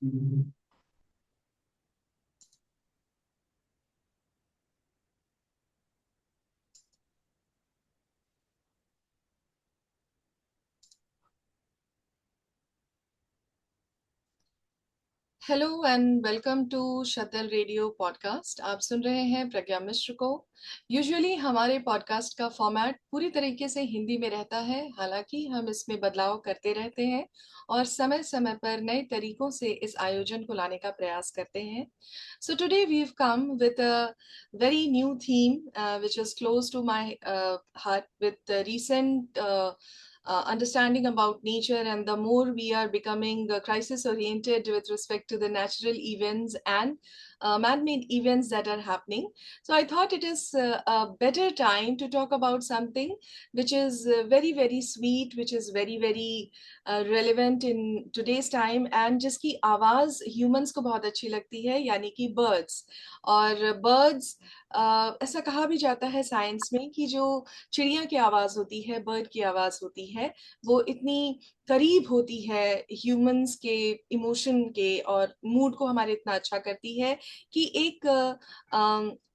Mhm. Hello and welcome to Shatal radio podcast. आप सुन रहे हैं प्रज्ञा मिश्र को। यूजुअली हमारे पॉडकास्ट का फॉर्मेट पूरी तरीके से हिंदी में रहता है, हालांकि हम इसमें बदलाव करते रहते हैं और समय समय पर नए तरीकों से इस आयोजन को लाने का प्रयास करते हैं। So today we have come with a very new theme which is close to my heart with the recent understanding about nature, and the more we are becoming crisis oriented with respect to the natural events and man-made events that are happening. So I thought it is a better time to talk about something which is very sweet, which is very relevant in today's time, and जिसकी आवाज humans को बहुत अच्छी लगती है, यानी कि birds। और birds, ऐसा कहा भी जाता है साइंस में कि जो चिड़िया की आवाज होती है, बर्ड की आवाज होती है, वो इतनी करीब होती है ह्यूमंस के इमोशन के और मूड को हमारे इतना अच्छा करती है कि एक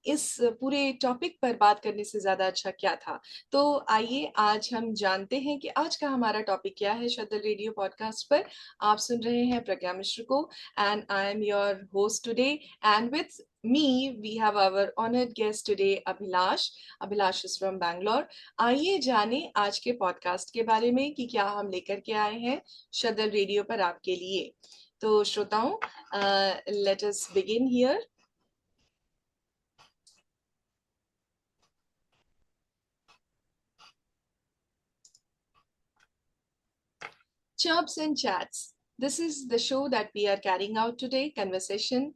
इस पूरे टॉपिक पर बात करने से ज्यादा अच्छा क्या था। तो आइए आज हम जानते हैं कि आज का हमारा टॉपिक क्या है शतल रेडियो पॉडकास्ट पर। आप सुन रहे हैं प्रज्ञा मिश्र को, and I am your host today, and with me we have our honored guest today, Abhilash is from Bangalore. आइए जाने आज के पॉडकास्ट के बारे में कि क्या हम लेकर के आए हैं शदल रेडियो पर आपके लिए। तो श्रोताओं, let us begin here. Chirps and chats, this is the show that we are carrying out today, conversation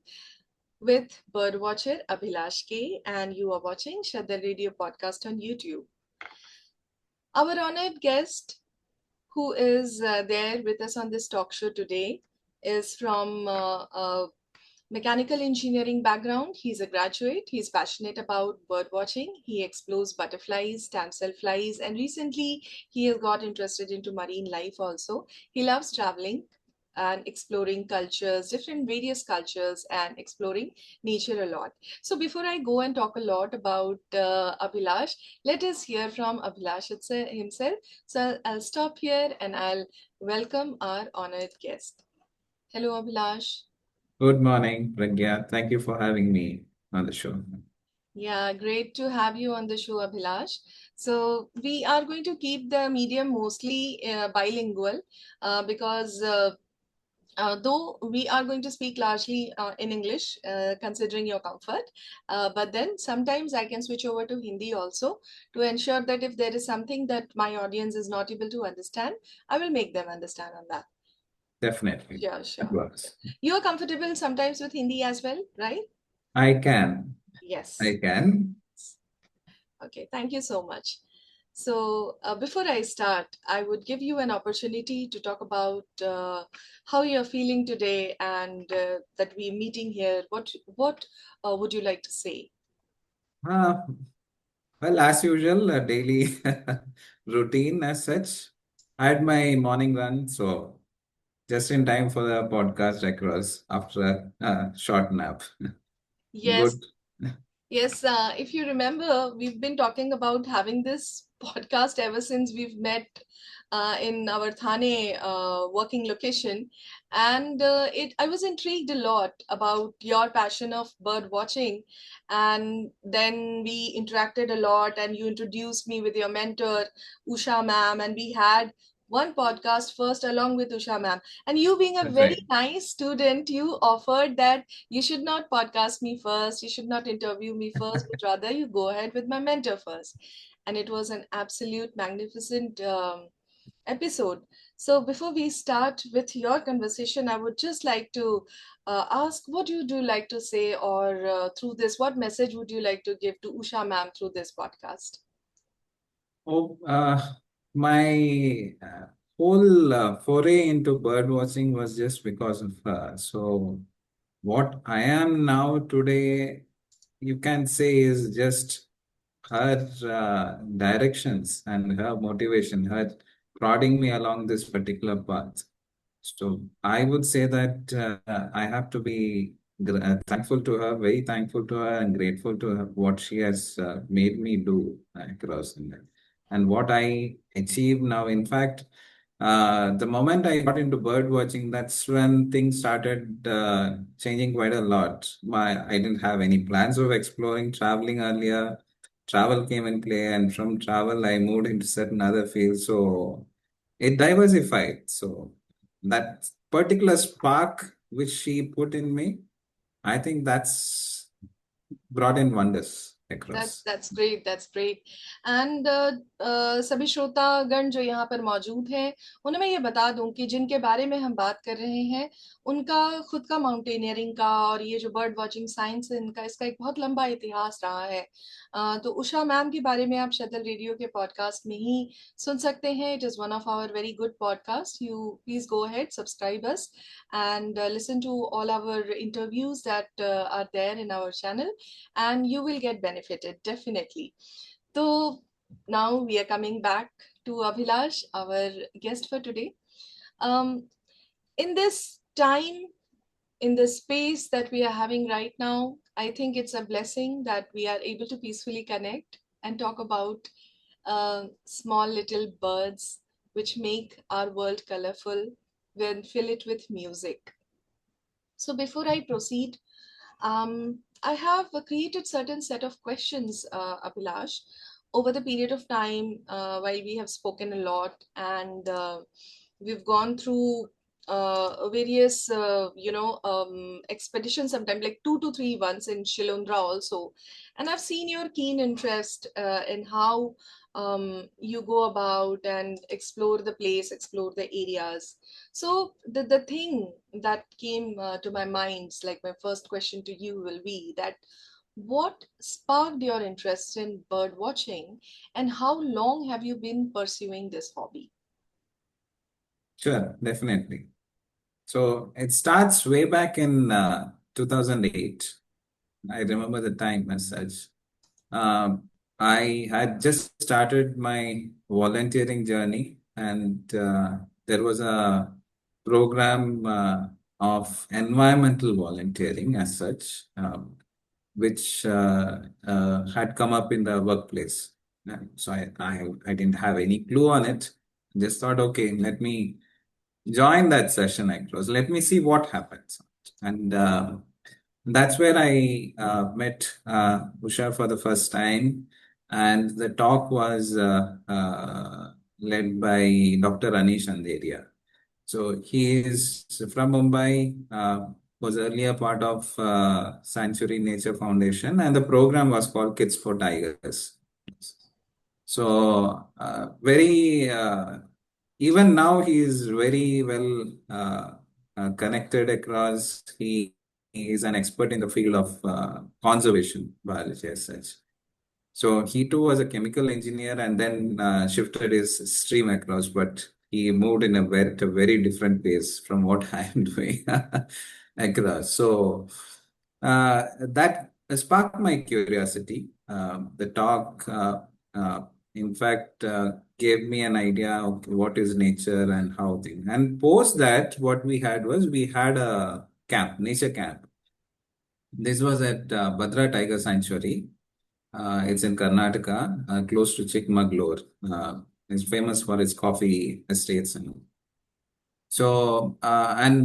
with birdwatcher Abhilash K, and you are watching Shadal Radio Podcast on YouTube. Our honored guest, who is there with us on this talk show today, is from a mechanical engineering background. He's a graduate. He's passionate about bird watching. He explores butterflies, damselflies, and recently he has got interested into marine life also. He loves traveling and exploring cultures, different various cultures, and exploring nature a lot. So before I go and talk a lot about Abhilash, let us hear from Abhilash himself. So I'll stop here and I'll welcome our honored guest. Hello, Abhilash. Good morning, Pragya. Thank you for having me on the show. Yeah, great to have you on the show, Abhilash. So, we are going to keep the medium mostly bilingual because though we are going to speak largely in English, considering your comfort, but then sometimes I can switch over to Hindi also to ensure that if there is something that my audience is not able to understand, I will make them understand on that. Definitely. Sure, That sure. works. You are comfortable sometimes with Hindi as well, right? I can. I Yes. can. Okay, thank you so much. So, before I start, I would give you an opportunity to talk about how you're feeling today and that we're meeting here. What would you like to say? Uh, well, as usual, a daily routine as such. I had my morning run, so just in time for the podcast across after a short nap. Yes, Good. yes. If you remember, we've been talking about having this podcast ever since we've met in our Thane working location, and it I was intrigued a lot about your passion of bird watching, and then we interacted a lot, and you introduced me with your mentor Usha ma'am, and we had one podcast first along with Usha ma'am. And you being a That's very right. nice student, you offered that you should not podcast me first, you should not interview me first, but rather you go ahead with my mentor first. And it was an absolute magnificent episode. So before we start with your conversation, I would just like to ask, what would you like to say, or through this, what message would you like to give to Usha ma'am through this podcast? Oh, my whole foray into bird watching was just because of her. So, what I am now today, you can say, is just her directions and her motivation, her prodding me along this particular path. So I would say that I have to be thankful to her, very thankful to her, and grateful to her what she has made me do across in that. And what I achieve now. In fact, the moment I got into bird watching, that's when things started changing quite a lot. I didn't have any plans of exploring traveling earlier. Travel came in play, and from travel, I moved into certain other fields. So it diversified. So that particular spark which she put in me, I think that's brought in wonders across. That's great, that's great. And सभी श्रोतागण जो यहाँ पर मौजूद हैं, उन्हें मैं ये बता दूं कि जिनके बारे में हम बात कर रहे हैं, उनका खुद का माउंटेनियरिंग का और ये जो बर्ड वॉचिंग साइंस है इनका, इसका एक बहुत लंबा इतिहास रहा है। तो उषा मैम के बारे में आप शतल रेडियो के पॉडकास्ट में ही सुन सकते हैं। It is one of our very good podcast. You please go ahead, subscribe us and listen to all our interviews that are there in our channel, and you will get benefited definitely. So now we are coming back to Abhilash, our guest for today. um, in this time, in the space that we are having right now, I think it's a blessing that we are able to peacefully connect and talk about small little birds which make our world colorful when fill it with music. So before I proceed, I have created certain set of questions, Abhilash, over the period of time while we have spoken a lot, and we've gone through various, expeditions, sometimes like 2 to 3 once in Shilundra also. And I've seen your keen interest in how you go about and explore the place, explore the areas. So the thing that came to my mind, like my first question to you will be that what sparked your interest in bird watching, and how long have you been pursuing this hobby? Sure, definitely. So it starts way back in 2008. I remember the time as such. Um, I had just started my volunteering journey, and there was a program of environmental volunteering as such, which had come up in the workplace. And so I didn't have any clue on it. Just thought, okay, let me join that session across. Let me see what happens. And that's where I met Usha for the first time. And the talk was led by Dr. Anish Anderia. So he is from Mumbai, was earlier part of Sanctuary Nature Foundation, and the program was called Kids for Tigers. So very even now he is very well connected across. He is an expert in the field of conservation biology as such. So he too was a chemical engineer and then shifted his stream across, but he moved in a very different pace from what I am doing across. So that sparked my curiosity. The talk, in fact, gave me an idea of what is nature and how things. And post that, what we had was we had a camp, nature camp. This was at Bhadra Tiger Sanctuary. It's in Karnataka, close to Chikmagalur. It's famous for its coffee estates. And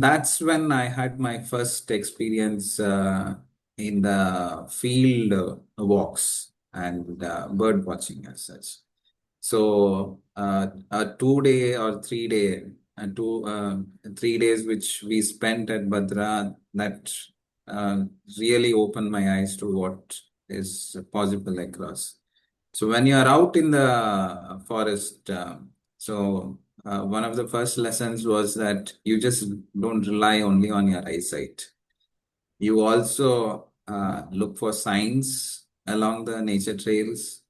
that's when I had my first experience in the field walks and bird watching as such. So a 2 day or 3 day, 3 days which we spent at Bhadra, that uh, really opened my eyes to what is possible across. So when you are out in the forest, one of the first lessons was that you just don't rely only on your eyesight. You also look for signs along the nature trails.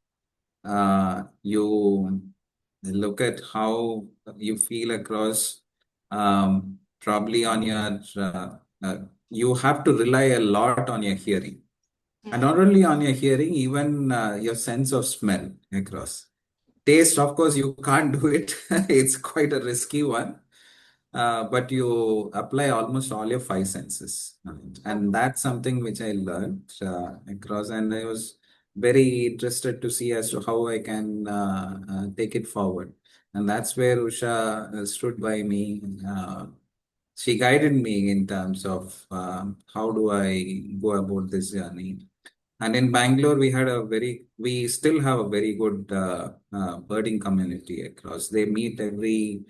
You look at how you feel across. Probably on your, you have to rely a lot on your hearing. And not only on your hearing, even your sense of smell across. Taste, of course, you can't do it. It's quite a risky one. but you apply almost all your five senses. And that's something which I learned across, and I was very interested to see as to how I can take it forward. And that's where Usha stood by me. She guided me in terms of how do I go about this journey. And in Bangalore, we still have a very good birding community across. They meet every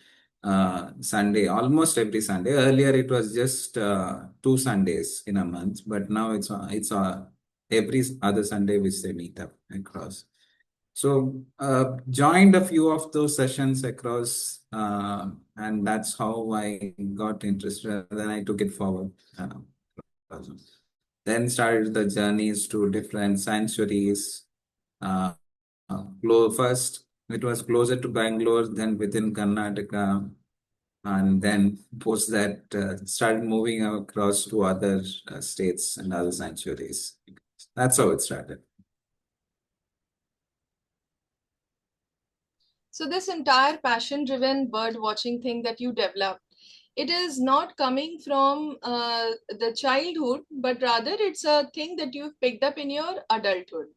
Sunday, almost every Sunday. Earlier, it was just 2 Sundays in a month, but now it's every other Sunday which they meet up across. So joined a few of those sessions across, and that's how I got interested. Then I took it forward. Then started the journeys to different sanctuaries. Uh, First, it was closer to Bangalore, then within Karnataka, and then post that started moving across to other states and other sanctuaries. That's how it started. So this entire passion-driven bird watching thing that you developed, it is not coming from the childhood, but rather it's a thing that you've picked up in your adulthood.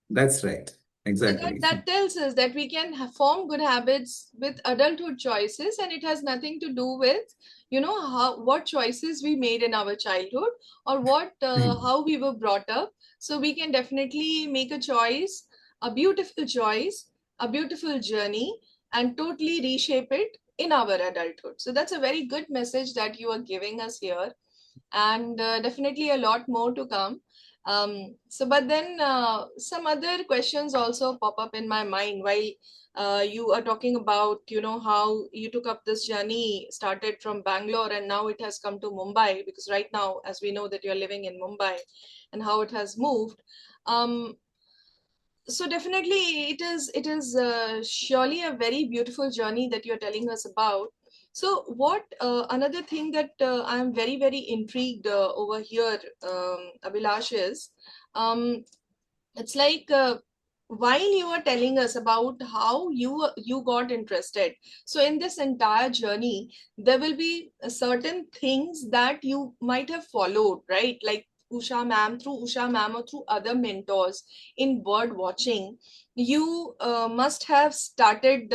That's right. So that, Exactly. that tells us that we can form good habits with adulthood choices, and it has nothing to do with, how what choices we made in our childhood, or what how we were brought up. So we can definitely make a choice, a beautiful journey, and totally reshape it in our adulthood. So that's a very good message that you are giving us here, and definitely a lot more to come. But then some other questions also pop up in my mind while you are talking about, how you took up this journey, started from Bangalore, and now it has come to Mumbai, because right now, as we know, that you're living in Mumbai, and how it has moved. Um, so definitely it is surely a very beautiful journey that you're telling us about. So what another thing that I am very very intrigued over here, Abhilash, is um, it's like while you were telling us about how you got interested, so in this entire journey there will be certain things that you might have followed, right? Like Usha ma'am or through other mentors in bird watching, you must have started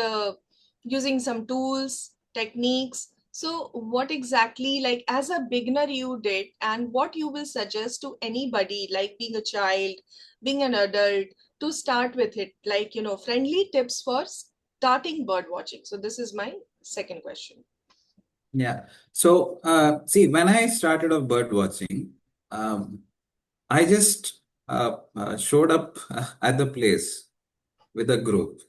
using some tools, techniques. So what exactly, like as a beginner, you did, and what you will suggest to anybody, like being a child, being an adult, to start with it, like, friendly tips for starting bird watching. So this is my second question. Yeah. So, see, when I started off bird watching, um, I just showed up at the place with a group.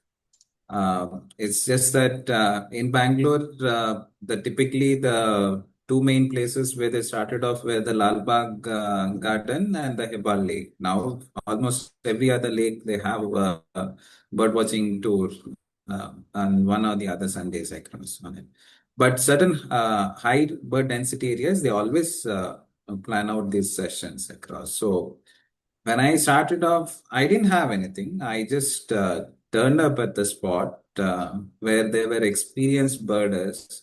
It's just that in Bangalore, typically the two main places where they started off were the Lal Bagh Garden and the Hebal Lake. Now, almost every other lake they have a bird watching tour on one or the other Sundays across on it. But certain high bird density areas, they always plan out these sessions across. So when I started off, I didn't have anything. I just turned up at the spot where there were experienced birders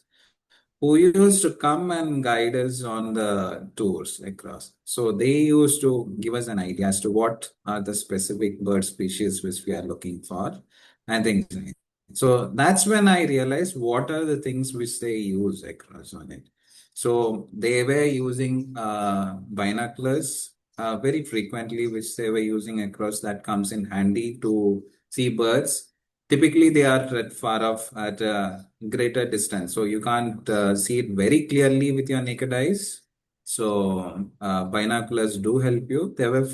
who used to come and guide us on the tours across. So they used to give us an idea as to what are the specific bird species which we are looking for and things like that. So that's when I realized what are the things which they use across on it. So they were using binoculars very frequently, which they were using across that comes in handy to see birds. Typically, they are at far off at a greater distance, so you can't see it very clearly with your naked eyes. So binoculars do help you. There were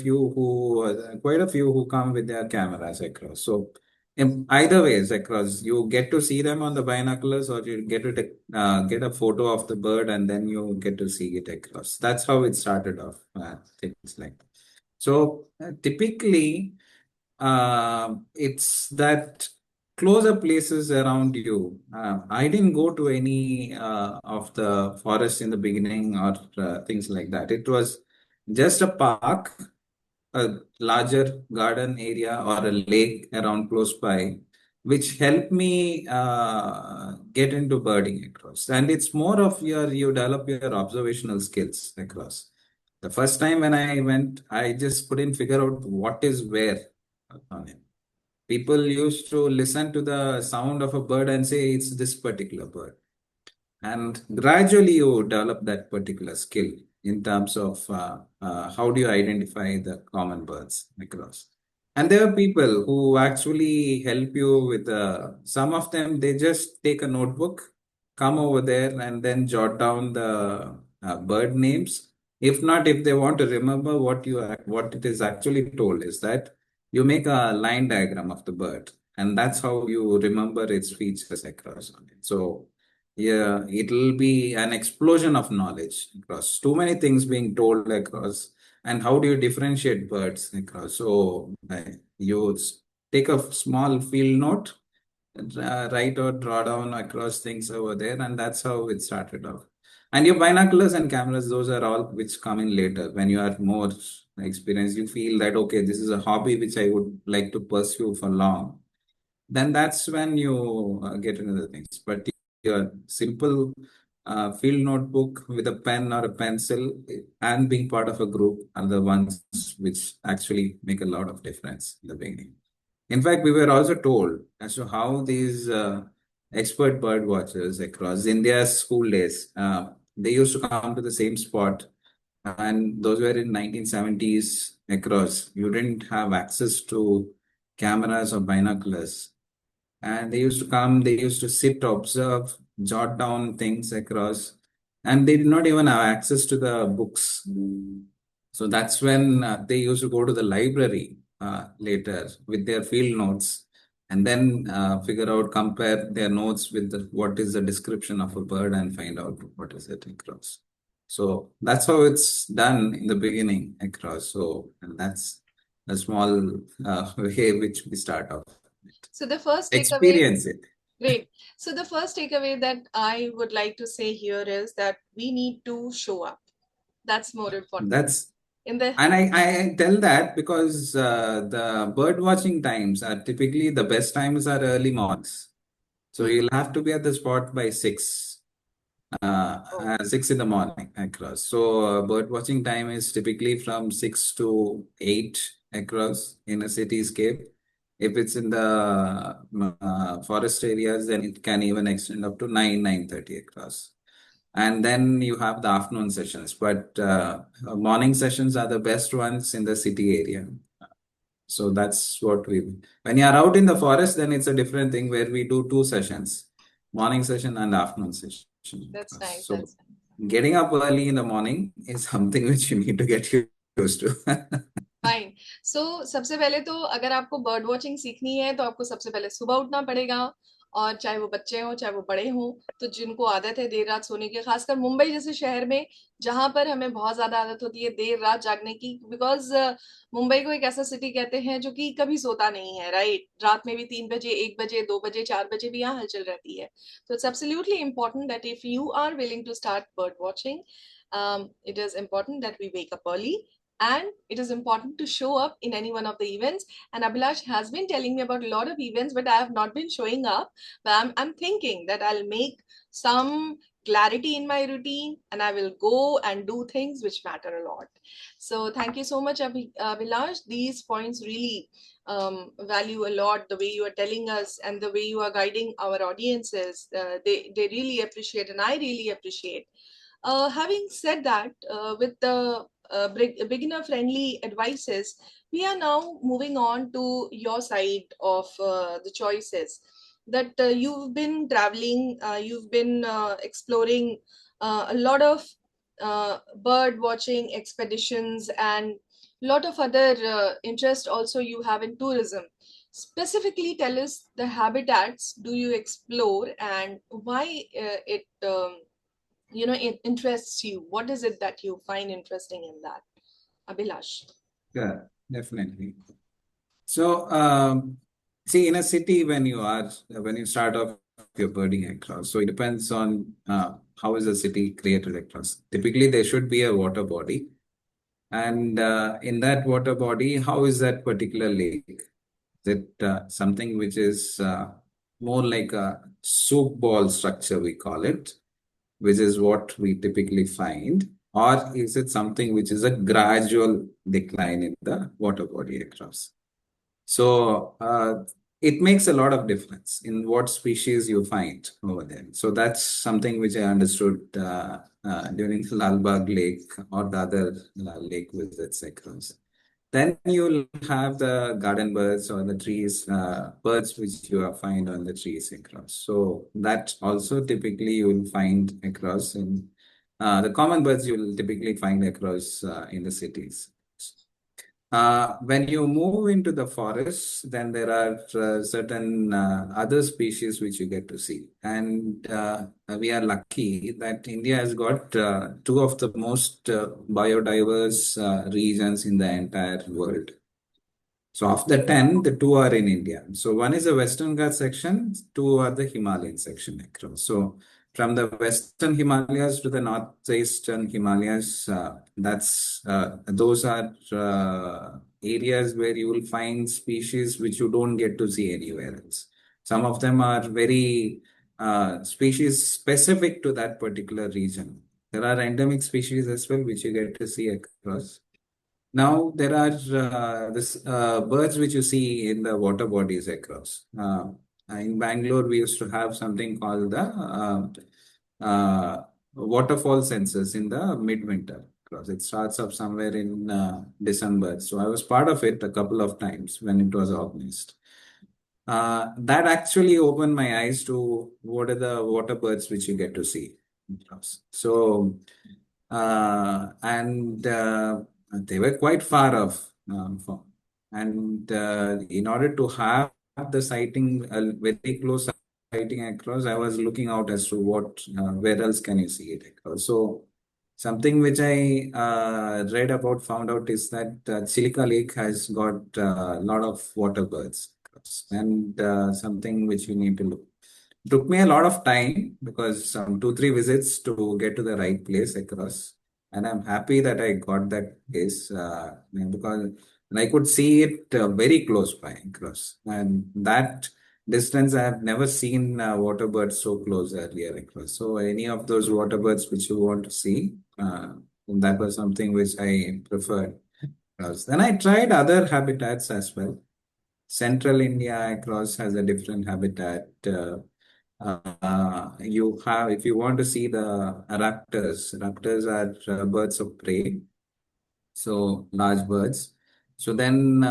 quite a few who come with their cameras across. So in either ways across, you get to see them on the binoculars, or you get to get a photo of the bird and then you get to see it across. That's how it started off. Things like that. So typically. It's that closer places around you. I didn't go to any of the forest in the beginning or things like that. It was just a park, a larger garden area or a lake around close by. which helped me get into birding across. And it's more of you develop your observational skills across. The first time when I went, I just couldn't figure out what is where on it. People used to listen to the sound of a bird and say it's this particular bird. And gradually you develop that particular skill in terms of how do you identify the common birds across. And there are people who actually help you with some of them, they just take a notebook, come over there and then jot down the bird names. If not, if they want to remember what it is actually told is that you make a line diagram of the bird, and that's how you remember its features across on it. So yeah, it'll be an explosion of knowledge across too many things being told across. And how do you differentiate birds across? So you take a small field note, write or draw down across things over there, and that's how it started off. And your binoculars and cameras, those are all which come in later when you are more experienced. You feel that okay, this is a hobby which I would like to pursue for long, then that's when you get into the things. But your simple field notebook with a pen or a pencil and being part of a group are the ones which actually make a lot of difference in the beginning. In fact, we were also told as to how these expert bird watchers across India's school days, they used to come to the same spot, and those were in 1970s across. You didn't have access to cameras or binoculars, and they used to come, they used to sit, observe, jot down things across, and they did not even have access to the books. So that's when they used to go to the library later with their field notes, and then figure out, compare their notes with what is the description of a bird and find out what is it across. So that's how it's done in the beginning across. So, and that's a small way which we start off. So the first takeaway, Experience it. great. So the first takeaway that I would like to say here is that we need to show up. That's more important. That's In the and I tell that because the bird watching times are typically the best times are early mornings. So Hmm. you'll have to be at the spot by 6 in the morning across. So bird watching time is typically from 6 to 8 across in a cityscape. If it's in the forest areas, then it can even extend up to 9:30 across. And then you have the afternoon sessions, but morning sessions are the best ones in the city area. So that's what when you're out in the forest, then it's a different thing where we do two sessions, morning session and afternoon session. That's nice. So That's nice. getting up early in the morning is something which you need to get used to. Fine so सबसे पहले तो अगर आपको bird watching सीखनी है तो आपको सबसे पहले सुबह उठना पड़ेगा। और चाहे वो बच्चे हों चाहे वो बड़े हों, तो जिनको आदत है देर रात सोने की, खासकर मुंबई जैसे शहर में जहां पर हमें बहुत ज्यादा आदत होती है देर रात जागने की, बिकॉज मुंबई को एक ऐसा सिटी कहते हैं जो कि कभी सोता नहीं है, राइट? रात में भी 3 बजे, 1 बजे, 2 बजे, 4 बजे भी यहाँ हलचल रहती है। तो it's absolutely important that if you are willing to start bird watching, it is important that we wake up early, and it is important to show up in any one of the events. And Abhilash has been telling me about a lot of events, but I have not been showing up. But I'm thinking that I'll make some clarity in my routine and I will go and do things which matter a lot. So thank you so much, Abhilash. These points really value a lot, the way you are telling us and the way you are guiding our audiences. They really appreciate, and I really appreciate. Having said that, with the beginner friendly advices, we are now moving on to your side of the choices. That you've been traveling, you've been exploring a lot of bird watching expeditions and a lot of other interest also you have in tourism. Specifically, tell us the habitats do you explore and why it interests you. What is it that you find interesting in that, Abhilash? Yeah, definitely. So, see, in a city, when you start off your birding across, so it depends on how is the city created across. Typically, there should be a water body, and in that water body, how is that particular lake? Is it something which is more like a soup ball structure, we call it, which is what we typically find? Or is it something which is a gradual decline in the water body across? So it makes a lot of difference in what species you find over there. So that's something which I understood during the Lalbagh Lake or the other lake visits across. Then you'll have the garden birds or the trees, birds which you find on the trees across. So that also typically you will find across in the common birds you will typically find across in the cities. When you move into the forests, then there are certain other species which you get to see. And we are lucky that India has got two of the most biodiverse regions in the entire world. So of the 10, the two are in India. So one is the Western Ghats section, two are the Himalayan section across. So from the Western Himalayas to the Northeastern Himalayas, those are areas where you will find species which you don't get to see anywhere else. Some of them are very species specific to that particular region. There are endemic species as well, which you get to see across. Now there are this birds which you see in the water bodies across. In Bangalore, we used to have something called the waterfall census in the midwinter. Across. It starts up somewhere in December. So I was part of it a couple of times when it was organized. That actually opened my eyes to what are the water birds which you get to see. So, and they were quite far off from. And in order to have the sighting, a very close sighting across, I was looking out as to where else can you see it across. So, something which I read about, found out is that Chilika Lake has got a lot of water birds and something which you need to look. It took me a lot of time because some 2, 3 visits to get to the right place across. And I'm happy that I got that place because I could see it very close by across. And that distance, I have never seen water birds so close earlier across. So any of those water birds which you want to see, that was something which I preferred. Then I tried other habitats as well. Central India across has a different habitat. You have, if you want to see the raptors are birds of prey, so large birds. So then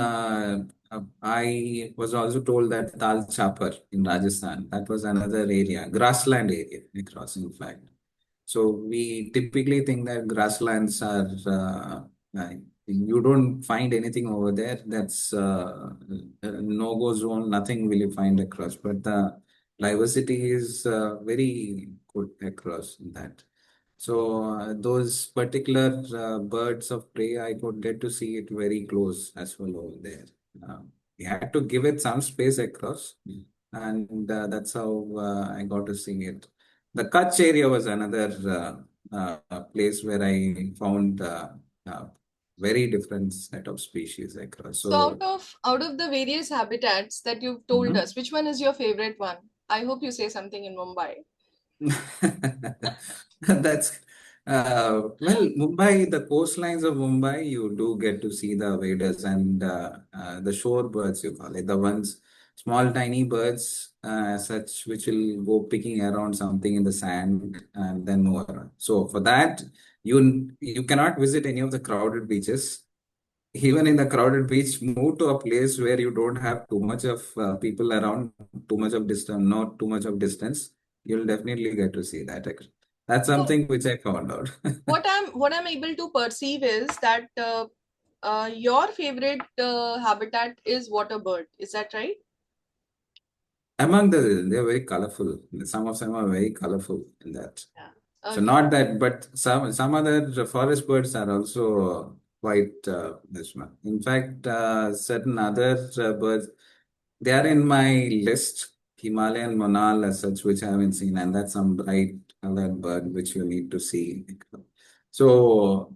I was also told that Tal Chapar in Rajasthan, that was another area, grassland area across, in fact. So we typically think that grasslands are, you don't find anything over there. That's no-go zone, nothing will you find across. But the diversity is very good across that. So those particular birds of prey, I could get to see it very close as well over there. We had to give it some space across, and that's how I got to see it. The Kutch area was another place where I found uh, very different set of species across. So So, out of the various habitats that you've told mhm. us, which one is your favorite one? I hope you say something in Mumbai. That's well, Mumbai, the coastlines of Mumbai, you do get to see the waders and the shore birds, you call it, the ones, small tiny birds, such which will go picking around something in the sand and then move around. So for that, you cannot visit any of the crowded beaches. Even in the crowded beach, move to a place where you don't have too much of people around, too much of distance, not too much of distance. You'll definitely get to see that. That's So something which I found out. what I'm able to perceive is that your favorite habitat is water bird. Is that right? Among they're very colorful. Some of them are very colorful in that. Yeah. So Okay. not that, but some other forest birds are also quite this one. In fact, certain other birds, they are in my list, Himalayan monal as such, which I haven't seen, and that's some bright colored bird which you need to see. So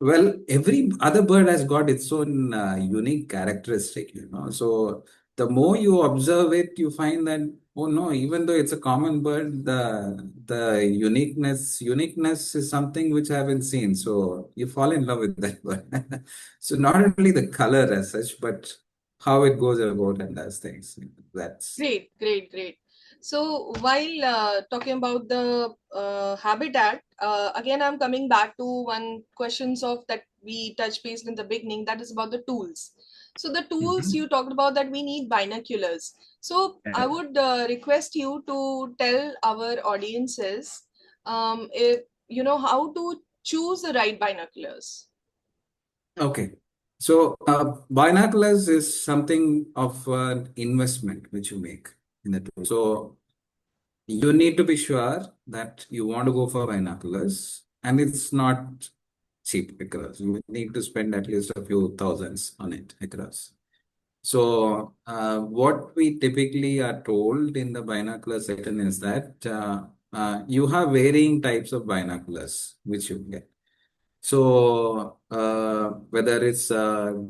Well, every other bird has got its own unique characteristic. So the more you observe it, you find that, oh no, even though it's a common bird, the uniqueness is something which I haven't seen. So you fall in love with that bird. So not only the color as such, but how it goes about and does things. That's Great, great, great. So while talking about the habitat, again, I'm coming back to one questions of that we touch based in the beginning. That is about the tools. So the tools Mhm. you talked about that we need binoculars. So I Yeah. would request you to tell our audiences, if you know how to choose the right binoculars. Okay. So binoculars is something of an investment which you make in the tool. So you need to be sure that you want to go for binoculars, and it's not cheap because you need to spend at least a few thousands on it across. So what we typically are told in the binocular section is that you have varying types of binoculars which you get. So, whether it's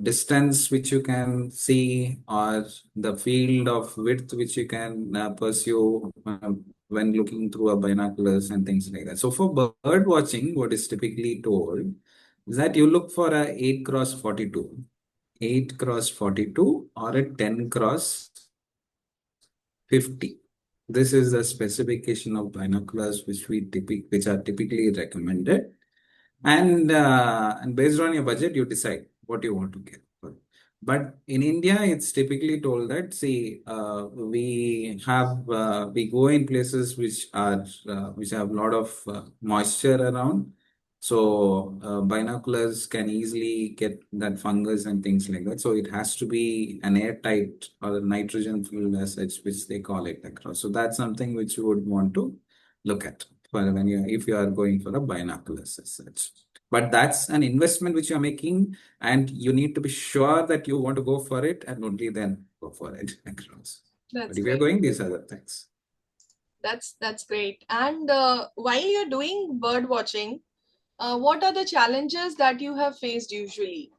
distance which you can see or the field of width which you can pursue when looking through a binoculars and things like that. So, for bird watching, what is typically told is that you look for a 8 cross 42, 8 cross 42 or a 10 cross 50. This is the specification of binoculars which are typically recommended, and based on your budget, you decide what you want to get. But in India, it's typically told that, see, we go in places which have a lot of moisture around. So binoculars can easily get that fungus and things like that. So it has to be an airtight or a nitrogen filled as such, which they call it across. So that's something which you would want to look at for when you if you are going for a binoculars as such. But that's an investment which you're making, and you need to be sure that you want to go for it, and only then go for it across. But That's if you're great. going, these are the things. That's great. And while you're doing bird watching, what are the challenges that you have faced usually?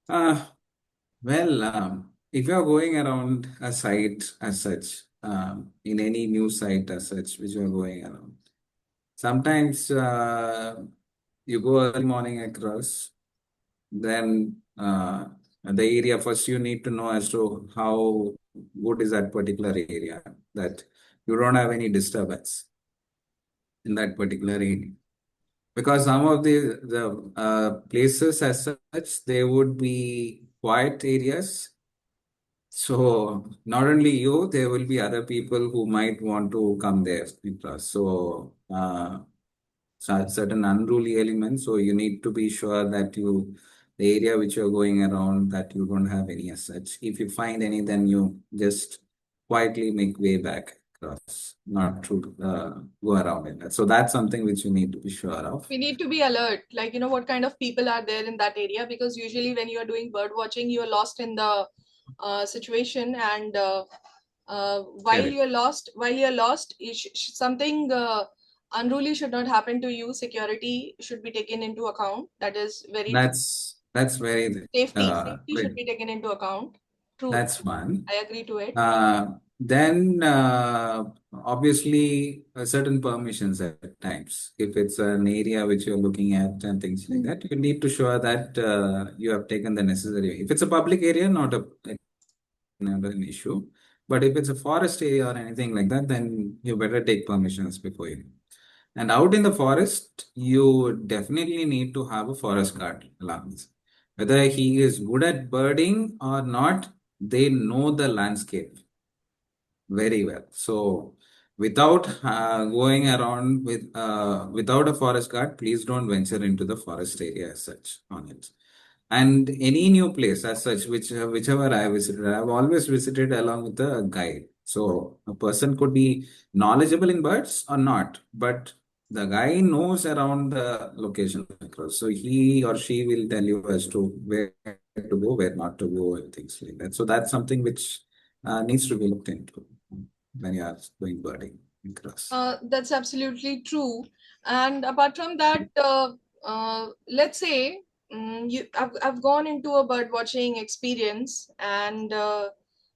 Uh, well, if you're going around a site as such, in any new site as such, which you're going around, sometimes you go early morning across, then the area first you need to know as to how good is that particular area, that you don't have any disturbance in that particular area. Because some of the places as such, there would be quiet areas. So not only you, there will be other people who might want to come there. So certain unruly elements. So you need to be sure that the area which you're going around, that you don't have any as such. If you find any, then you just quietly make way back across, not to go around it. So that's something which you need to be sure of. We need to be alert, like, what kind of people are there in that area, because usually when you are doing bird watching, you are lost in the situation, and Correct. while you're lost, something unruly should not happen to you. Security should be taken into account. That is very true. That's very Safety should great. be taken into account. True. That's one. I agree to it. Then obviously certain permissions at times. If it's an area which you're looking at and things like Hmm. that, you need to show that you have taken the necessary. If it's a public area, not an issue. But if it's a forest area or anything like that, then you better take permissions before you. And out in the forest, you definitely need to have a forest guard along this. Whether he is good at birding or not, they know the landscape very well. So, without going around without a forest guard, please don't venture into the forest area as such on it. And any new place as such, whichever I visited, I've always visited along with a guide. So a person could be knowledgeable in birds or not, but the guy knows around the location across. So he or she will tell you as to where to go, where not to go, and things like that. So that's something which needs to be looked into when you are doing birding across. That's absolutely true. And apart from that, let's say I've gone into a bird watching experience, and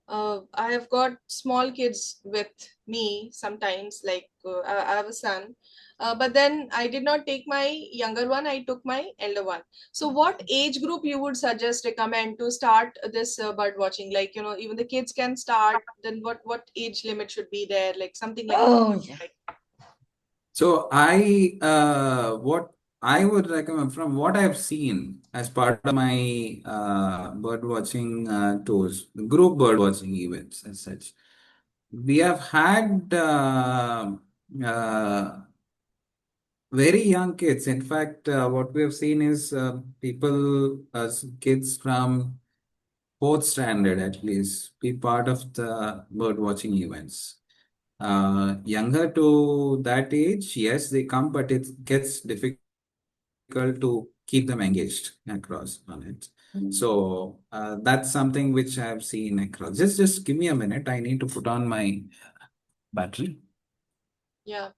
I have got small kids with me sometimes, like I have a son. But then I did not take my younger one, I took my elder one. So what age group you would suggest, recommend to start this bird watching? Like, even the kids can start, then what age limit should be there? Like something like that. Oh, yeah. Right. So what I would recommend from what I've seen as part of my bird watching tours, group bird watching events as such, we have had very young kids. In fact, what we have seen is kids from fourth standard at least, be part of the bird watching events. Younger to that age, yes, they come, but it gets difficult to keep them engaged across on it. So that's something which I've seen across. Just give me a minute. I need to put on my battery. Yeah.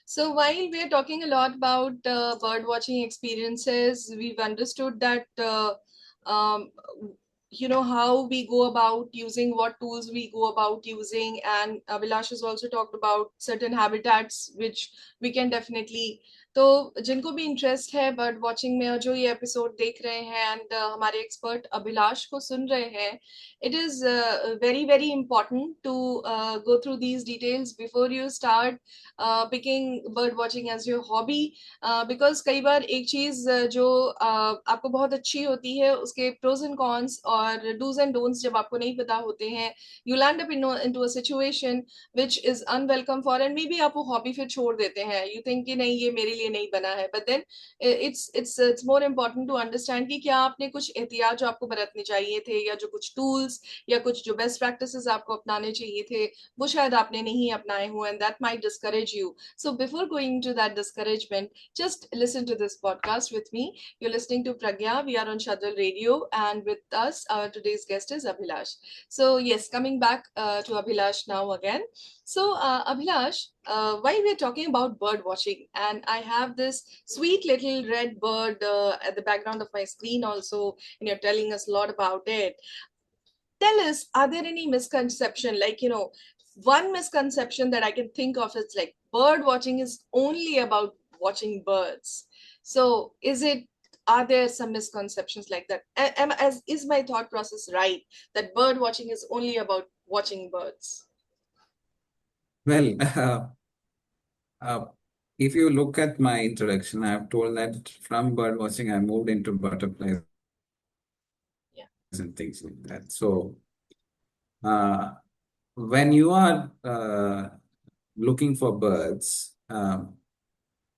So while we're talking a lot about bird watching experiences, we've understood that um, how we go about using, what tools we go about using, and Abhilash has also talked about certain habitats which we can definitely. तो जिनको भी interest है bird watching में और जो ये episode देख रहे हैं एंड हमारे एक्सपर्ट अभिलाष को सुन रहे हैं, it is very very important to go through these details before you start picking bird watching as your hobby, because कई बार एक चीज जो आपको बहुत अच्छी होती है उसके pros and cons और do's and don'ts जब आपको नहीं पता होते हैं, you land up into a situation which is unwelcome for, and maybe आप वो hobby फिर छोड़ देते हैं, you think कि नहीं ये मेरे लिए नहीं बना है, but then it's more important to understand कि क्या आपने कुछ एहतियात जो आपको बरतने चाहिए थे, या जो कुछ tools या कुछ जो बेस्ट प्रैक्टिसेस आपको अपनाने चाहिए थे वो शायद आपने नहीं अपनाए हुए, and that might discourage you. So before going to that discouragement, just listen to this podcast with me. You're listening to Pragya. We are on Shuttle Radio, and with us, our today's guest is Abhilash. So yes, coming back to Abhilash now again. So Abhilash, why we're talking about bird watching, and I have this sweet little red bird at the background of my screen also, and you're telling us a lot about it. Tell us, are there any misconception, like one misconception that I can think of is like bird watching is only about watching birds. So is it, are there some misconceptions like that? As is my thought process right, that bird watching is only about watching birds? Well, uh, if you look at my introduction, I have told that from bird watching, I moved into butterflies and things like that. So, Yeah. when you are looking for birds,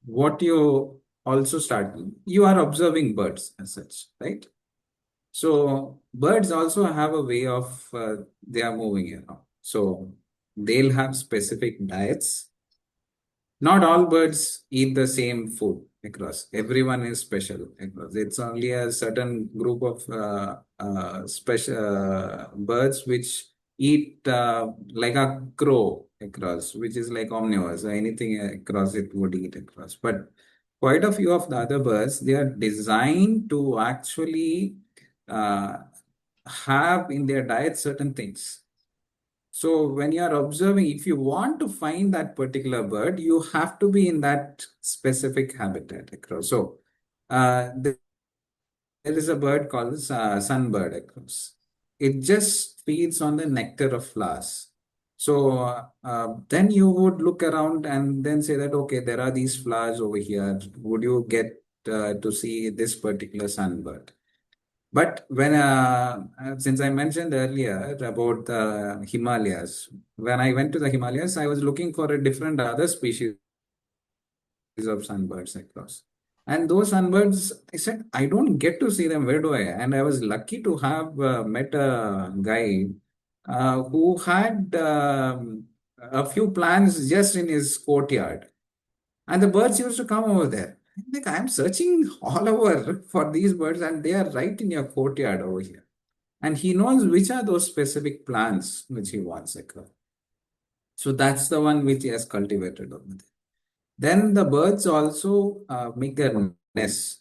what you also start, you are observing birds as such, right? So birds also have a way of they are moving around. So they'll have specific diets. Not all birds eat the same food across. Everyone is special across. It's only a certain group of special birds which eat like a crow across, which is like omnivores. Anything across it would eat across. But quite a few of the other birds, they are designed to actually uh, have in their diet certain things. So when you are observing, if you want to find that particular bird, you have to be in that specific habitat across. So there is a bird called sunbird across. It just feeds on the nectar of flowers. So then you would look around and then say that, okay, there are these flowers over here. Would you get to see this particular sunbird? But since I mentioned earlier about the Himalayas, when I went to the Himalayas, I was looking for a different other species of sunbirds across. And those sunbirds, I said, I don't get to see them. Where do I? And I was lucky to have met a guy who had a few plants just in his courtyard. And the birds used to come over there. Like, I'm searching all over for these birds, and they are right in your courtyard over here. And he knows which are those specific plants which he wants across. So that's the one which he has cultivated over there. Then the birds also make their nests.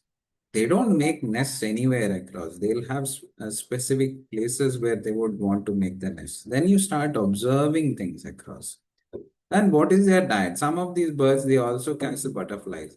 they don't make nests anywhere across. They'll have specific places where they would want to make the nests. Then you start observing things across. And what is their diet? Some of these birds, they also catch the butterflies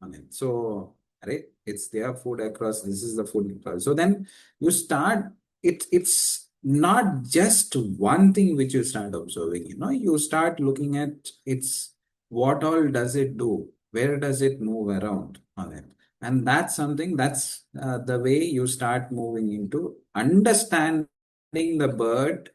on it. So, right, it's their food across. This is the food across. So then you start, it's not just one thing which you start observing, you start looking at its what all does it do? Where does it move around on it? And that's something that's the way you start moving into understanding the bird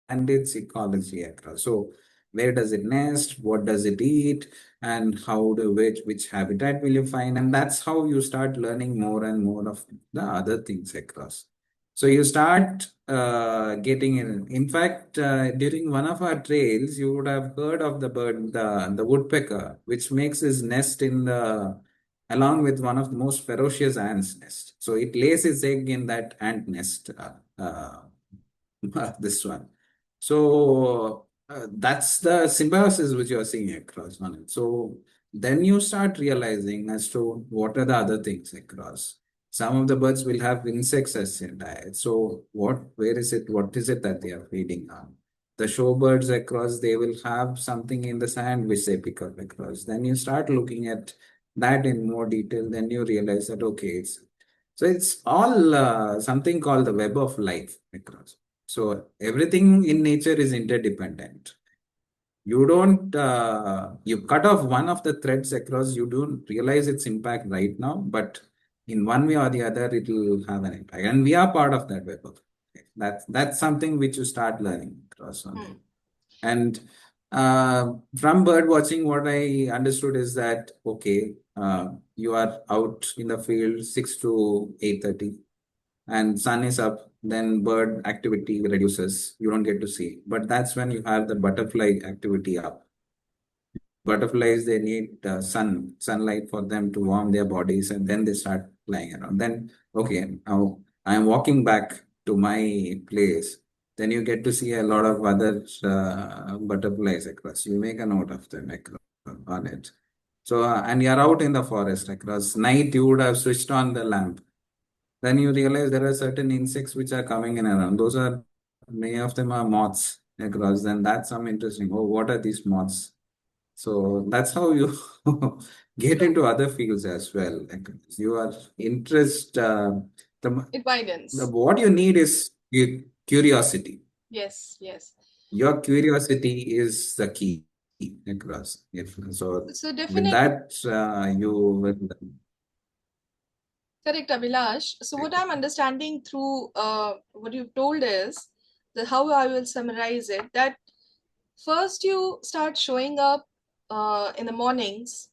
and its ecology across. So where does it nest? What does it eat? And how do which habitat will you find? And that's how you start learning more and more of the other things across. So you start getting in. In fact, during one of our trails, you would have heard of the bird, the woodpecker, which makes his nest in the along with one of the most ferocious ants' nest. So it lays its egg in that ant nest. This one. So that's the symbiosis which you are seeing across on it. So then you start realizing as to what are the other things across. Some of the birds will have insects as their diet. So where is it? What is it that they are feeding on? The shorebirds across, they will have something in the sand which they pick up across. Then you start looking at that in more detail. Then you realize that okay, it's all something called the web of life across. So everything in nature is interdependent. You don't, you cut off one of the threads across, you don't realize its impact right now, but in one way or the other, it will have an impact. And we are part of that web of life. That's something which you start learning across on it. Hmm. And from bird watching, what I understood is that, okay, you are out in the field 6 to 8:30 and sun is up, then bird activity reduces. You don't get to see. But that's when you have the butterfly activity up. Butterflies, they need sunlight for them to warm their bodies, and then they start flying around. Then, okay, now I'm walking back to my place. Then you get to see a lot of other butterflies across. You make a note of them across on it. So, and you're out in the forest across. Night, you would have switched on the lamp, then you realize there are certain insects which are coming in around. Those are many of them are moths across. Then that's some interesting. Oh, what are these moths? So that's how you get True. into other fields as well. Like your interest, the, It widens. what you need is curiosity. Yes, yes. Your curiosity is the key across. So So with definitely. that, you will. Correct, Abhilash. So what I'm understanding through what you've told is that how I will summarize it, that first you start showing up in the mornings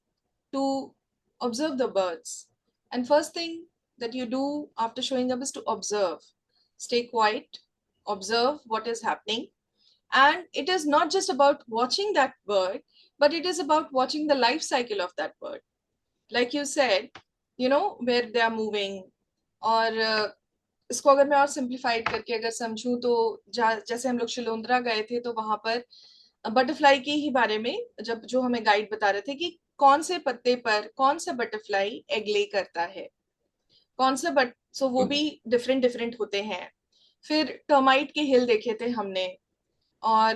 to observe the birds. And first thing that you do after showing up is to observe. Stay quiet, observe what is happening. And it is not just about watching that bird, but it is about watching the life cycle of that bird. Like you said, where they are moving. और इसको अगर मैं और simplified करके अगर समझूं तो जैसे हम लोग शिलोंद्रा गए थे तो वहां पर बटरफ्लाई के ही बारे में जब जो हमें गाइड बता रहे थे कि कौन से पत्ते पर कौन सा बटरफ्लाई एग ले करता है, कौन सा बट सो वो भी डिफरेंट डिफरेंट होते हैं। फिर टर्माइट के हिल देखे थे हमने। और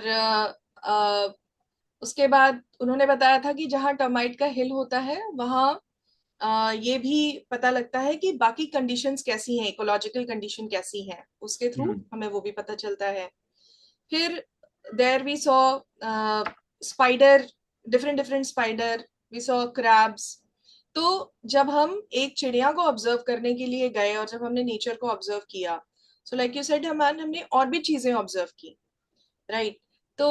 उसके बाद उन्होंने बताया था कि जहाँ टर्माइट का हिल होता है वहाँ ये भी पता लगता है कि बाकी कंडीशंस कैसी हैं, इकोलॉजिकल कंडीशन कैसी हैं, उसके थ्रू Hmm. हमें वो भी पता चलता है। फिर there we saw spider, different different spider, we saw crabs. तो जब हम एक चिड़िया को ऑब्जर्व करने के लिए गए और जब हमने नेचर को ऑब्जर्व किया, सो लाइक यू सेड हमने और भी चीजें ऑब्जर्व की, राइट? तो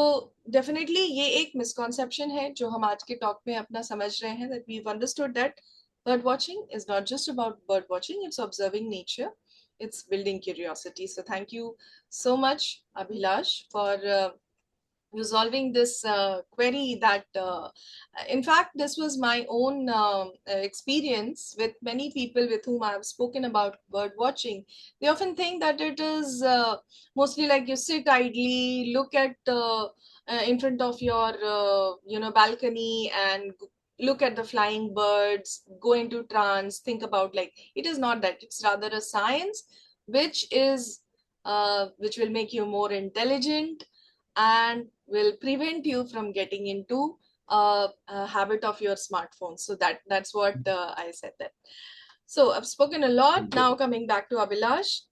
डेफिनेटली ये एक मिसकॉन्सेप्शन है जो हम आज के टॉक में अपना समझ रहे हैं, that we understood that bird watching is not just about bird watching, it's observing nature, it's building curiosity. So thank you so much, Abhilash, for resolving this query that in fact this was my own experience with many people with whom I have spoken about bird watching. They often think that it is mostly like you sit idly, look at in front of your balcony and look at the flying birds, go into trance, think about, like, it is not that. It's rather a science which is which will make you more intelligent and will prevent you from getting into a habit of your smartphone. So that's what I said that. So I've spoken a lot. Okay. Now coming back to Abhilash,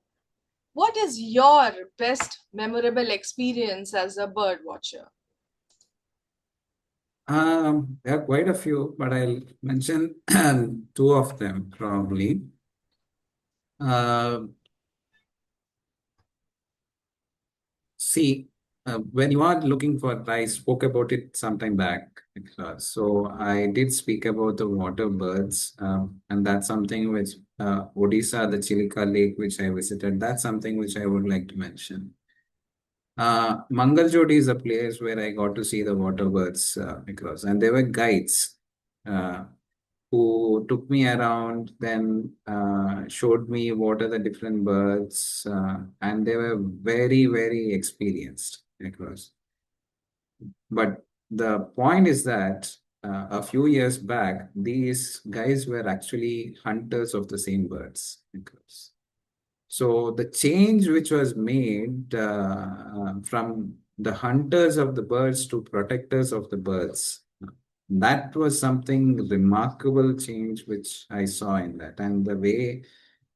what is your best memorable experience as a bird watcher? There are quite a few, but I'll mention two of them probably. Uh, See, when you are looking for, I spoke about it sometime back. So I did speak about the water birds, and that's something which Odisha, the Chilika Lake, which I visited. That's something which I would like to mention. Mangaljodi is a place where I got to see the water birds across, and there were guides. Uh, who took me around, then showed me what are the different birds, and they were very, very experienced across. But the point is that a few years back, these guys were actually hunters of the same birds across. So the change which was made from the hunters of the birds to protectors of the birds, that was something remarkable change which I saw in that. And the way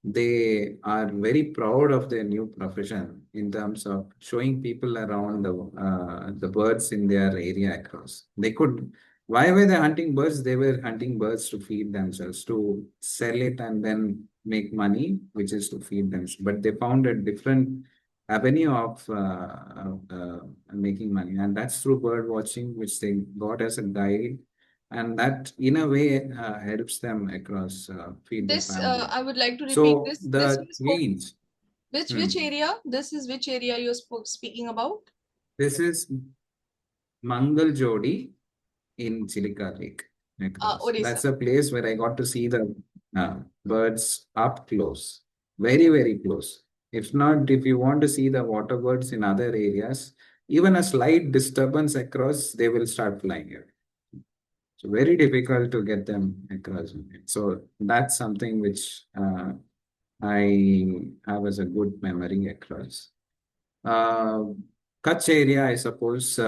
they are very proud of their new profession in terms of showing people around the birds in their area across. They could, why were they hunting birds? They were hunting birds to feed themselves, to sell it and then make money, which is to feed themselves. But they found a different avenue of making money, and that's through bird watching, which they got as a guide, and that in a way helps them across feed their This family. I would like to repeat So this the you spoke. change, Which hmm, area? This is which area you spoke speaking about? this is Mangal Jodi in Chilika Lake. Across. Odisha. That's a place where I got to see the birds up close, very, very close. If not, if you want to see the water birds in other areas, even a slight disturbance across, they will start flying here. So very difficult to get them across. So that's something which I have as a good memory across. Uh, Kutch area, I suppose,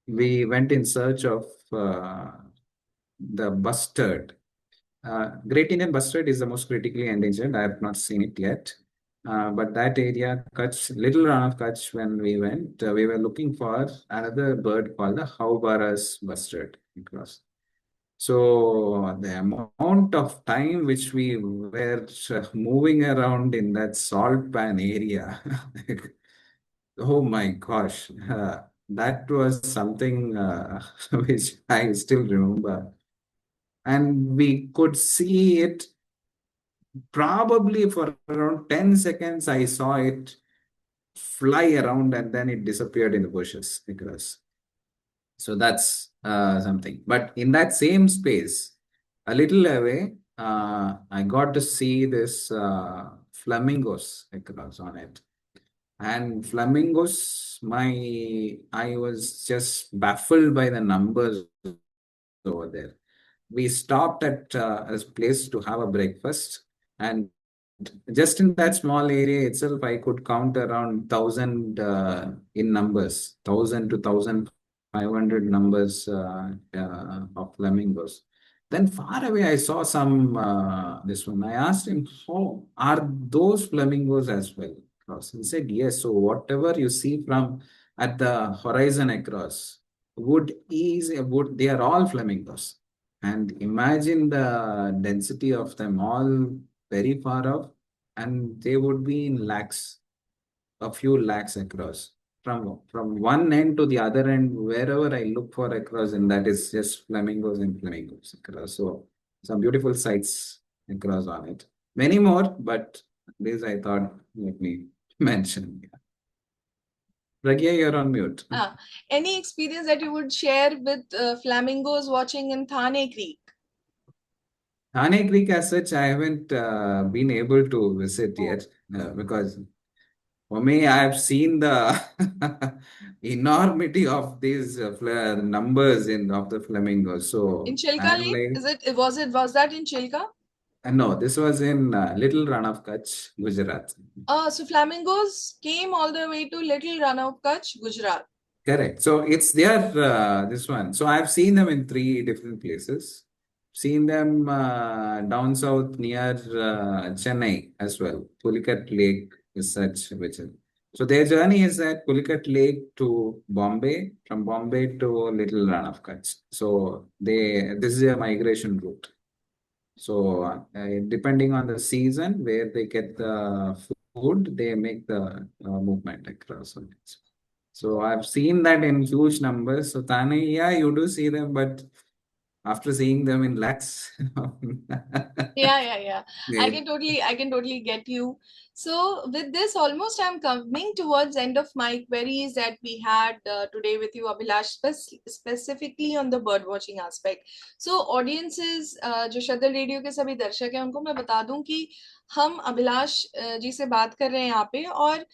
we went in search of the bustard. Great Indian bustard is the most critically endangered. I have not seen it yet. But that area, Kutch, little run of Kutch, when we went, we were looking for another bird called the Howbara's bustard across. So the amount of time which we were moving around in that salt pan area, oh my gosh, that was something which I still remember. And we could see it probably for around 10 seconds. I saw it fly around and then it disappeared in the bushes across. So that's something. But in that same space, a little away, I got to see this flamingos across on it. And flamingos, I was just baffled by the numbers over there. We stopped at a place to have a breakfast, and just in that small area itself, I could count around 1,000 in numbers, 1,000 to 1,500 numbers of flamingos. Then far away, I saw some this one. I asked him, "How are those flamingos as well?" Across. He said, "Yes. So whatever you see from at the horizon across would they are all flamingos." And imagine the density of them all very far off, and they would be in lakhs, a few lakhs across. From one end to the other end, wherever I look for across, and that is just flamingos and flamingos across. So some beautiful sights across on it. Many more, but this I thought let me mention. Pragya, you're on mute. Ah, any experience that you would share with flamingos watching in Thane Creek? Thane Creek, as such, I haven't been able to visit Oh, yet because For me, I have seen the enormity of these numbers in of the flamingos. In So I Chilka am Lake? like, Was that in Chilka? no, this was in Little Run of Kutch, Gujarat. So flamingos came all the way to Little Run of Kutch, Gujarat. Correct. So it's there, this one. So I've seen them in three different places. Seen them down south near Chennai as well. Pulicat Lake is such which is. So their journey is at Pulicat Lake to Bombay, from Bombay to Little Run of Kutch. So this is a migration route. So depending on the season where they get the food, they make the movement across on it. So I've seen that in huge numbers. So Thane, yeah, you do see them, but after seeing them in lakhs, Yeah, yeah, yeah. they- I can totally get you. So with this, almost I'm coming towards end of my queries that we had today with you, Abhilash, specifically on the bird watching aspect. So audiences, जो शदल radio के सभी दर्शक हैं, उनको मैं बता दूं कि हम अभिलाष जी से बात कर रहे हैं यहाँ पे, और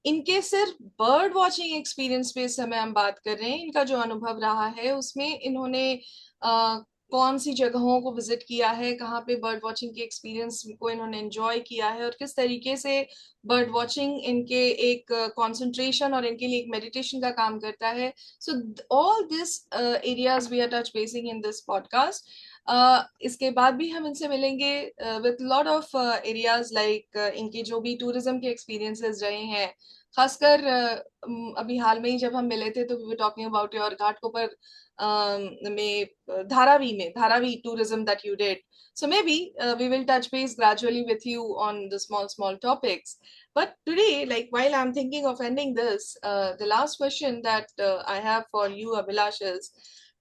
इनके सिर्फ बर्ड वॉचिंग एक्सपीरियंस पे इस समय हम बात कर रहे हैं। इनका जो अनुभव रहा है उसमें इन्होंने कौन सी जगहों को विजिट किया है, कहाँ पे बर्ड वॉचिंग के एक्सपीरियंस को इन्होंने एंजॉय किया है, और किस तरीके से बर्ड वॉचिंग इनके एक कंसंट्रेशन और इनके लिए एक मेडिटेशन का काम करता है। So all this areas we are touch basing in this podcast. इसके बाद भी हम इनसे मिलेंगे with lot of areas like इनके जो भी टूरिज्म के एक्सपीरियंसेस रहे हैं, खासकर अभी हाल में ही जब हम मिले थे तो we were talking about your Ghatkopar में Dharavi tourism that you did. So maybe we will touch base gradually with you on the small topics. But today, like while I'm thinking of ending this, the last question that I have for you, Abhilash, is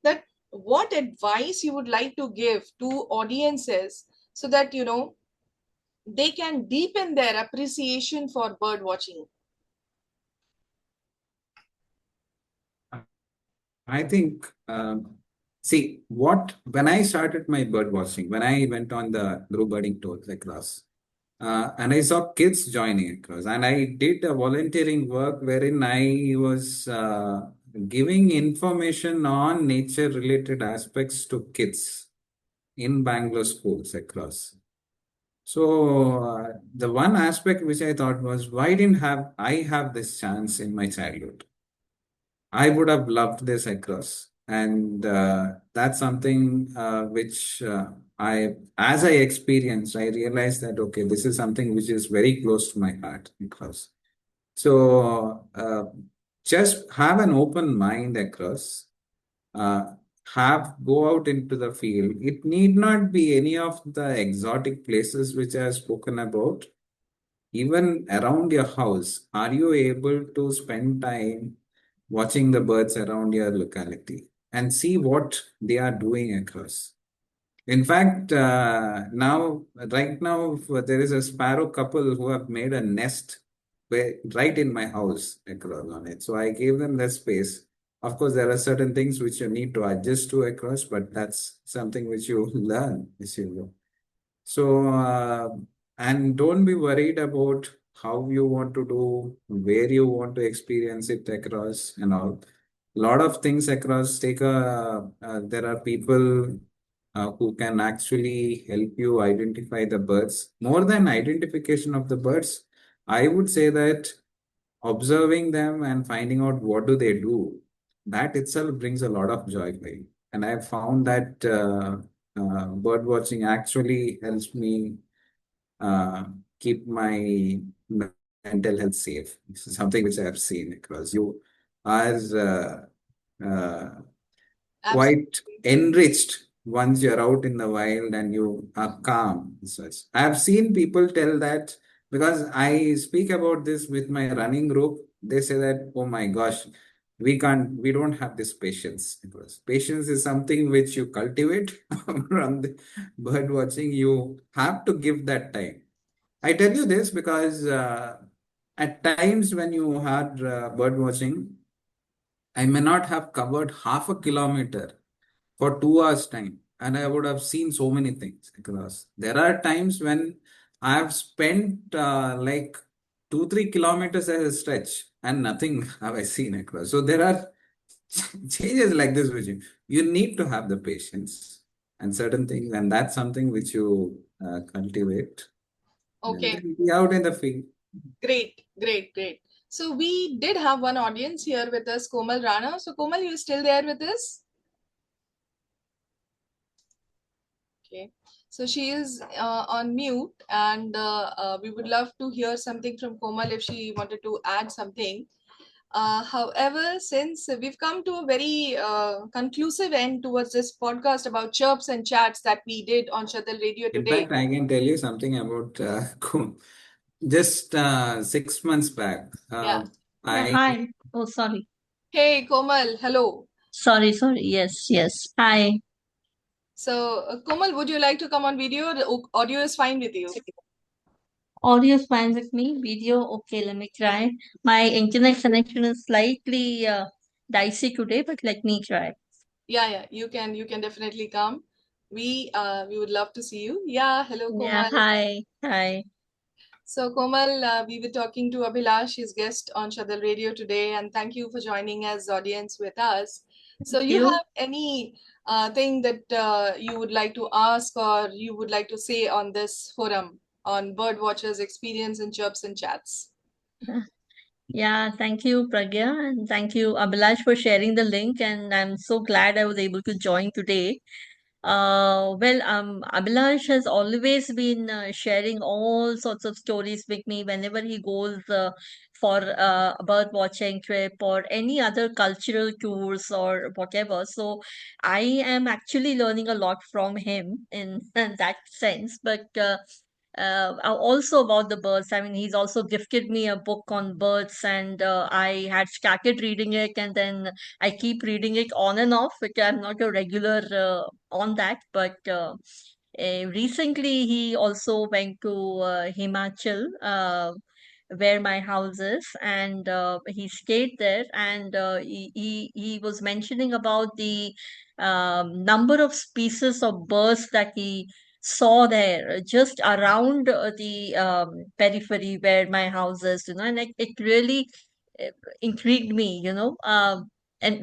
that what advice you would like to give to audiences so that they can deepen their appreciation for bird watching. I think, see, when I started my bird watching, when I went on the group birding tours across, and I saw kids joining across, and I did a volunteering work wherein I was giving information on nature related aspects to kids in Bangalore schools across. So the one aspect which I thought was, why didn't have I have this chance in my childhood? I would have loved this across. And that's something which as I experienced, I realized that, okay, this is something which is very close to my heart across. So just have an open mind across, uh, go out into the field. It need not be any of the exotic places which I have spoken about. Even around your house, are you able to spend time watching the birds around your locality and see what they are doing across? In fact, right now, there is a sparrow couple who have made a nest right in my house across on it. So I gave them that space. Of course, there are certain things which you need to adjust to across, but that's something which you learn as you go. So, and don't be worried about how you want to do, where you want to experience it across and all. Lot of things across there are people who can actually help you identify the birds. More than identification of the birds, I would say that observing them and finding out what do they do, that itself brings a lot of joy for you. And I've found that bird watching actually helps me uh, keep my mental health safe. This is something which I have seen across. You are quite Absolutely. enriched once you're out in the wild and you are calm and such. I have seen people tell that because I speak about this with my running group. They say that, oh my gosh, we don't have this patience. Because patience is something which you cultivate from the bird watching. You have to give that time. I tell you this because at times when you had bird watching, I may not have covered half a kilometer for 2 hours time and I would have seen so many things across. There are times when I have spent like 2-3 kilometers as a stretch, and nothing have I seen across. So there are changes like this which you need to have the patience and certain things, and that's something which you cultivate and Okay, then be out in the field. great, great, great. So we did have one audience here with us, Komal Rana. So Komal, you still there with us? Okay. So she is on mute, and we would love to hear something from Komal if she wanted to add something. However, since we've come to a very conclusive end towards this podcast about chirps and chats that we did on Shadal Radio In today. fact, I can tell you something about just 6 months back. Yeah. Yeah, I hi. Oh, sorry. Hey, Komal, hello. Sorry. Yes, yes. Hi. So, Komal, would you like to come on video? The audio is fine with you. Audio is fine with me. Video, okay, let me try. My internet connection is slightly dicey today, but let me try. Yeah, yeah, you can definitely come. We would love to see you. Yeah, hello, Yeah, Komal. hi. Hi. So, Komal, we were talking to Abhilash, his guest on Shadal Radio today, and thank you for joining as audience with us. So, you You? have any thing that you would like to ask or you would like to say on this forum on bird watchers' experience in chirps and chats? Yeah, thank you, Pragya, and thank you, Abhilash, for sharing the link. And I'm so glad I was able to join today. Abhilash has always been sharing all sorts of stories with me whenever he goes for a bird watching trip or any other cultural tours or whatever. So I am actually learning a lot from him in, in that sense. But also about the birds. I mean, he's also gifted me a book on birds, and I had started reading it, and then I keep reading it on and off, which I'm not a regular on that. But recently, he also went to Himachal, where my house is, and he stayed there, and he was mentioning about the number of species of birds that he saw there just around the periphery where my house is, and it really uh, intrigued me, and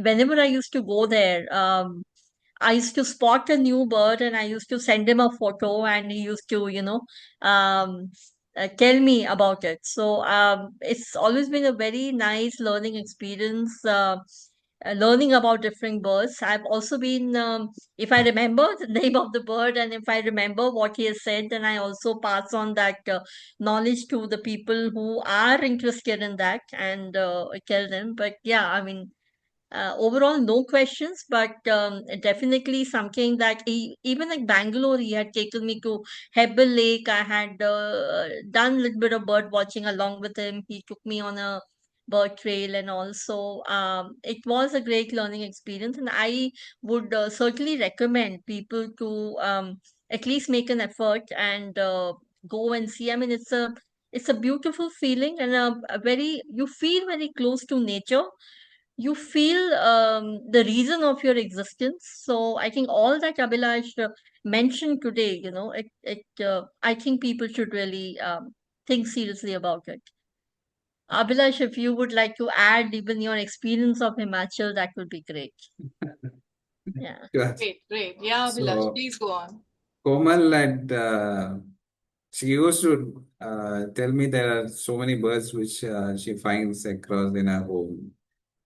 whenever I used to go there, I used to spot a new bird and I used to send him a photo and he used to, um, tell me about it. So it's always been a very nice learning experience, learning about different birds. I've also been, if I remember the name of the bird and if I remember what he has said, then I also pass on that knowledge to the people who are interested in that and tell them. But yeah, I mean, overall, no questions, but definitely something that even like Bangalore, he had taken me to Hebble Lake. I had done a little bit of bird watching along with him. He took me on a bird trail, and also it was a great learning experience. And I would certainly recommend people to at least make an effort and go and see. I mean, it's a beautiful feeling and a very you feel very close to nature. You feel the reason of your existence. So I think all that Abhilash mentioned today, I think people should really think seriously about it. Abhilash, if you would like to add even your experience of Himachal, that would be great. Yeah. Great, great. Yeah, Abhilash, so please go on. Komal had she used to tell me there are so many birds which she finds across in her home.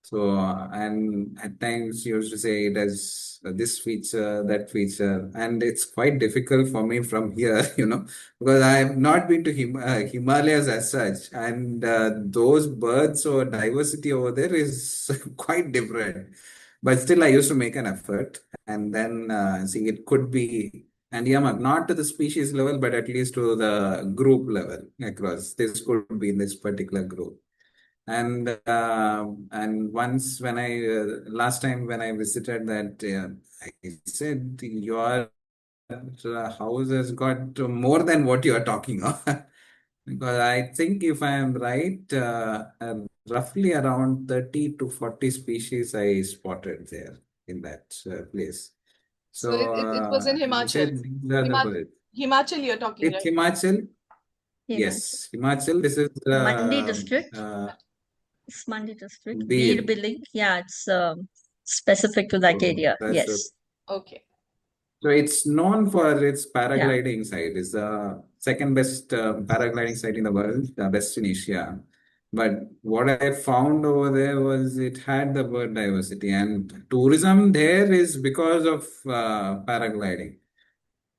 So, and at times she used to say it has this feature, that feature, and it's quite difficult for me from here, because I have not been to Himalayas as such, and those birds or diversity over there is quite different. But still, I used to make an effort, and then see it could be, and yeah, not to the species level, but at least to the group level across. This could be in this particular group. And once when I last time when I visited that, I said your house has got more than what you are talking of. Because I think if I am right, roughly around 30 to 40 species I spotted there in that place. So So it was in he Himachal. said these are the Hima- birds. Himachal, you're talking, It's right? Himachal. Himachal. Yes, Himachal. This is Mandi district. It's Mandi district. Veer Bir. Billing. Yeah, it's specific to that So area. that's a, Yes. Okay, so it's known for its Yeah. paragliding site. It's the second best paragliding site in the world, the best in Asia. But what I found over there was it had the bird diversity, and tourism there is because of paragliding.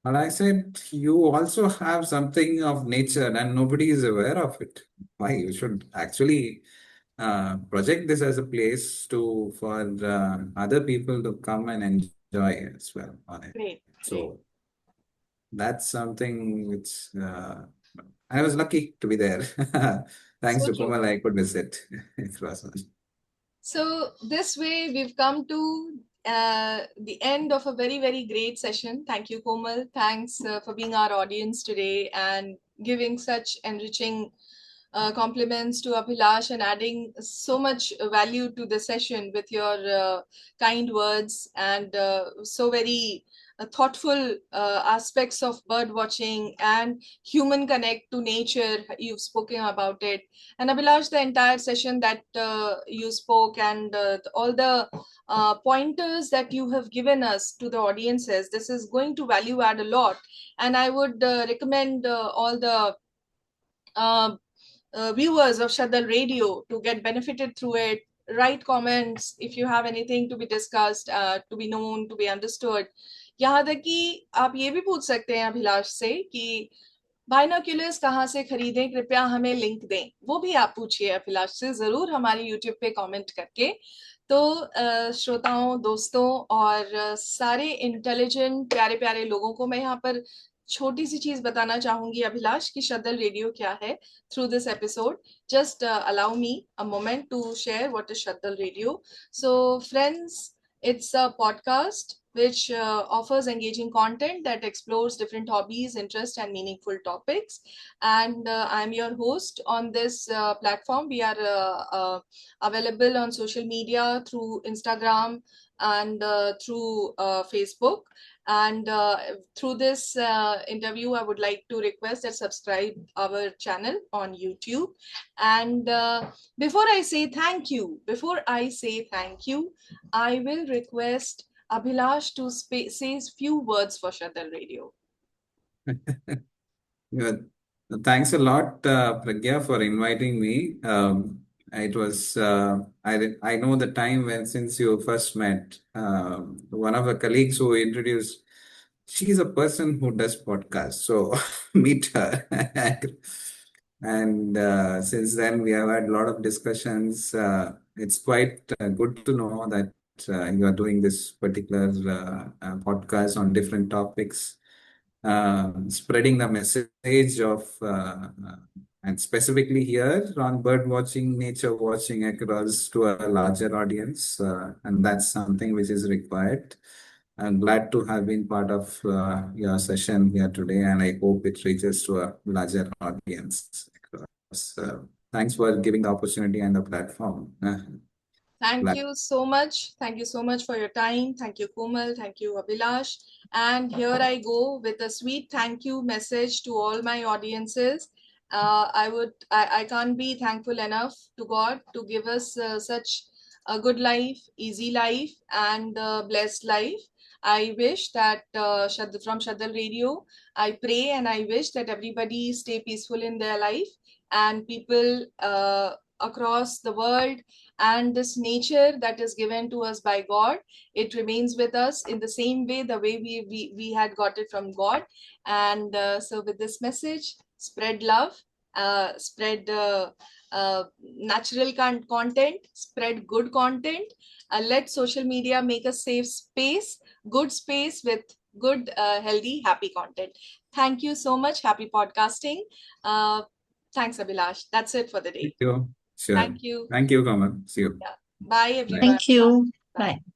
And I said, you also have something of nature, and nobody is aware of it. Why? You should actually project this as a place to for other people to come and enjoy as well on it. great, great. So that's something which I was lucky to be there. Thanks So to true. Komal, I could visit. It was So this way we've come to the end of a very, very great session. Thank you, Komal. Thanks for being our audience today and giving such enriching compliments to Abhilash and adding so much value to the session with your kind words and so very thoughtful aspects of bird watching and human connect to nature. You've spoken about it. And Abhilash, the entire session that you spoke and all the pointers that you have given us to the audiences, this is going to value add a lot. And I would recommend all the uh, viewers of Shaddal Radio to get benefited through it. Write comments if you have anything to be discussed, to be known, to be understood. यहाँ तक कि आप ये भी पूछ सकते हैं अभिलाष से कि बाइनोक्यूलर्स कहाँ से खरीदें, कृपया हमें लिंक दें, वो भी आप पूछिए अभिलाष से जरूर हमारे यूट्यूब पे कमेंट करके। तो श्रोताओं, दोस्तों और सारे इंटेलिजेंट प्यारे प्यारे लोगों को मैं यहाँ पर छोटी सी चीज बताना चाहूंगी अभिलाष कि शदल रेडियो क्या है through this episode. Just allow me a moment to share what is Shaddal Radio. So, friends, it's a podcast which offers engaging content that explores different hobbies, interests, and meaningful topics. And I'm your host on this platform. We are available on social media through Instagram and through Facebook. And through this interview, I would like to request that subscribe our channel on YouTube. And before I say thank you, I will request Abhilash to say few words for Shaddal Radio. Yeah. Thanks a lot, Pragya, for inviting me. It was I know the time when since you first met. One of the colleagues who introduced, she's a person who does podcasts, so meet her. And since then, we have had a lot of discussions. It's quite good to know that you are doing this particular podcast on different topics, spreading the message of, and specifically here on bird watching, nature watching across to a larger audience. And that's something which is required. I'm glad to have been part of your session here today, and I hope it reaches to a larger audience across. Thanks for giving the opportunity and the platform. Thank Glad. you so much. Thank you so much for your time. Thank you, Komal. Thank you, Abhilash. And here I go with a sweet thank you message to all my audiences. I can't be thankful enough to God to give us such a good life, easy life, and blessed life. I wish that from Shaddal Radio, I pray and I wish that everybody stay peaceful in their life and people across the world and this nature that is given to us by God, it remains with us in the same way, the way we had got it from God. And so with this message, spread love, spread natural content, spread good content, let social media make a safe space, good space with good, healthy, happy content. Thank you so much. Happy podcasting. Thanks, Abhilash. That's it for the Thank day. you. Sure. Thank you. Thank you, Kamal. See you. Yeah. Bye, Bye. everyone. Thank you. Bye. Bye.